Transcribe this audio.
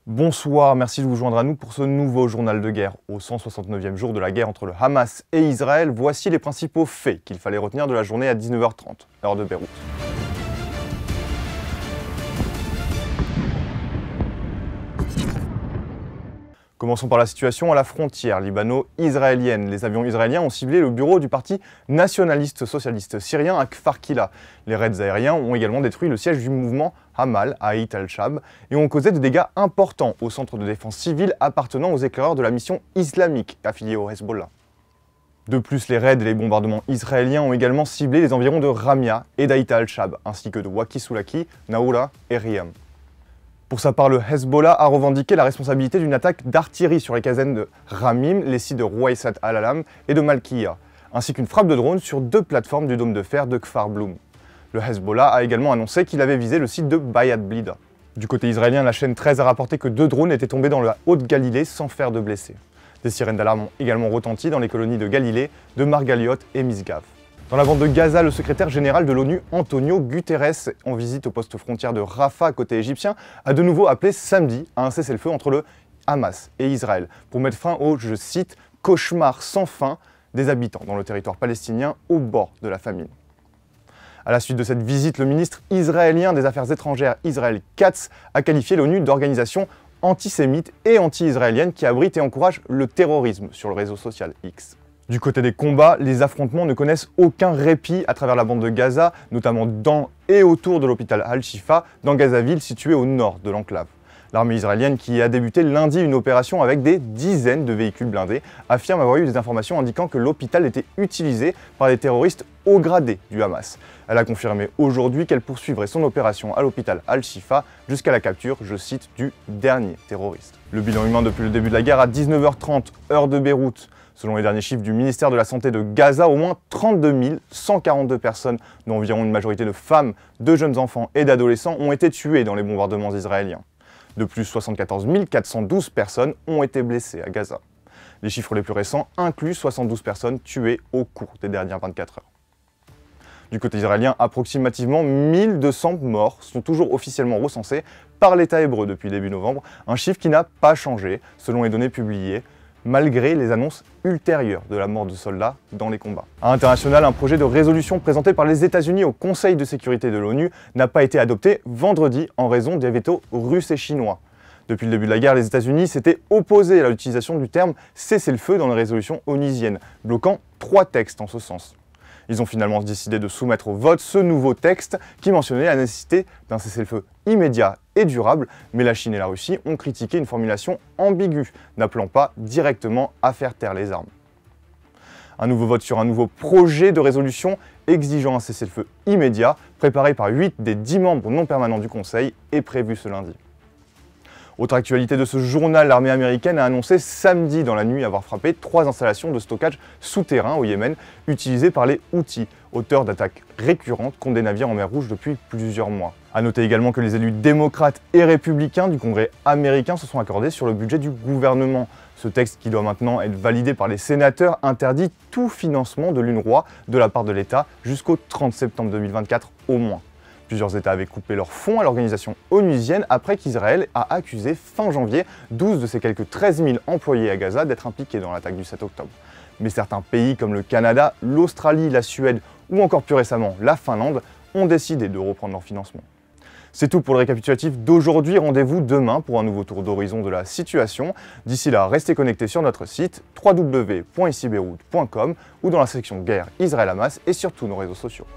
Bonsoir, merci de vous joindre à nous pour ce nouveau journal de guerre. Au 169e jour de la guerre entre le Hamas et Israël, voici les principaux faits qu'il fallait retenir de la journée à 19h30, heure de Beyrouth. Commençons par la situation à la frontière libano-israélienne. Les avions israéliens ont ciblé le bureau du parti nationaliste socialiste syrien à Kfar Kila. Les raids aériens ont également détruit le siège du mouvement Hamal à Ait al-Shab et ont causé des dégâts importants au centre de défense civile appartenant aux éclaireurs de la mission islamique affiliée au Hezbollah. De plus, les raids et les bombardements israéliens ont également ciblé les environs de Ramia et d'Ait al-Shab, ainsi que de Waki Soulaki, Naoura et Riyam. Pour sa part, le Hezbollah a revendiqué la responsabilité d'une attaque d'artillerie sur les casernes de Ramim, les sites de Rouaïsat al-Alam et de Malkiya, ainsi qu'une frappe de drone sur deux plateformes du dôme de fer de Kfar Bloum. Le Hezbollah a également annoncé qu'il avait visé le site de Bayat Blida. Du côté israélien, la chaîne 13 a rapporté que 2 drones étaient tombés dans la Haute-Galilée sans faire de blessés. Des sirènes d'alarme ont également retenti dans les colonies de Galilée, de Margaliot et Misgav. Dans la bande de Gaza, le secrétaire général de l'ONU, Antonio Guterres, en visite au poste frontière de Rafah côté égyptien, a de nouveau appelé samedi à un cessez-le-feu entre le Hamas et Israël pour mettre fin au, je cite, « cauchemar sans fin » des habitants dans le territoire palestinien au bord de la famine. À la suite de cette visite, le ministre israélien des Affaires étrangères, Israël Katz, a qualifié l'ONU d'organisation antisémite et anti-israélienne qui abrite et encourage le terrorisme sur le réseau social X. Du côté des combats, les affrontements ne connaissent aucun répit à travers la bande de Gaza, notamment dans et autour de l'hôpital Al-Shifa, dans Gazaville, situé au nord de l'enclave. L'armée israélienne, qui a débuté lundi une opération avec des dizaines de véhicules blindés, affirme avoir eu des informations indiquant que l'hôpital était utilisé par des terroristes haut gradés du Hamas. Elle a confirmé aujourd'hui qu'elle poursuivrait son opération à l'hôpital Al-Shifa jusqu'à la capture, je cite, du dernier terroriste. Le bilan humain depuis le début de la guerre à 19h30, heure de Beyrouth. Selon les derniers chiffres du ministère de la Santé de Gaza, au moins 32 142 personnes, dont environ une majorité de femmes, de jeunes enfants et d'adolescents, ont été tuées dans les bombardements israéliens. De plus, 74 412 personnes ont été blessées à Gaza. Les chiffres les plus récents incluent 72 personnes tuées au cours des dernières 24 heures. Du côté israélien, approximativement 1200 morts sont toujours officiellement recensés par l'État hébreu depuis début novembre, un chiffre qui n'a pas changé selon les données publiées, malgré les annonces ultérieures de la mort de soldats dans les combats. À l'international, un projet de résolution présenté par les États-Unis au Conseil de sécurité de l'ONU n'a pas été adopté vendredi en raison des vétos russes et chinois. Depuis le début de la guerre, les États-Unis s'étaient opposés à l'utilisation du terme cessez-le-feu dans les résolutions onusiennes, bloquant 3 textes en ce sens. Ils ont finalement décidé de soumettre au vote ce nouveau texte qui mentionnait la nécessité d'un cessez-le-feu immédiat et durable, mais la Chine et la Russie ont critiqué une formulation ambiguë, n'appelant pas directement à faire taire les armes. Un nouveau vote sur un nouveau projet de résolution exigeant un cessez-le-feu immédiat, préparé par 8 des 10 membres non permanents du Conseil, est prévu ce lundi. Autre actualité de ce journal, l'armée américaine a annoncé samedi dans la nuit avoir frappé 3 installations de stockage souterrain au Yémen utilisées par les Houthis, auteurs d'attaques récurrentes contre des navires en mer Rouge depuis plusieurs mois. A noter également que les élus démocrates et républicains du Congrès américain se sont accordés sur le budget du gouvernement. Ce texte, qui doit maintenant être validé par les sénateurs, interdit tout financement de l'UNRWA de la part de l'État jusqu'au 30 septembre 2024 au moins. Plusieurs États avaient coupé leurs fonds à l'organisation onusienne après qu'Israël a accusé fin janvier 12 de ses quelques 13 000 employés à Gaza d'être impliqués dans l'attaque du 7 octobre. Mais certains pays comme le Canada, l'Australie, la Suède ou encore plus récemment la Finlande ont décidé de reprendre leur financement. C'est tout pour le récapitulatif d'aujourd'hui. Rendez-vous demain pour un nouveau tour d'horizon de la situation. D'ici là, restez connectés sur notre site www.icbeyrouth.com ou dans la section guerre Israël-Hamas et sur tous nos réseaux sociaux.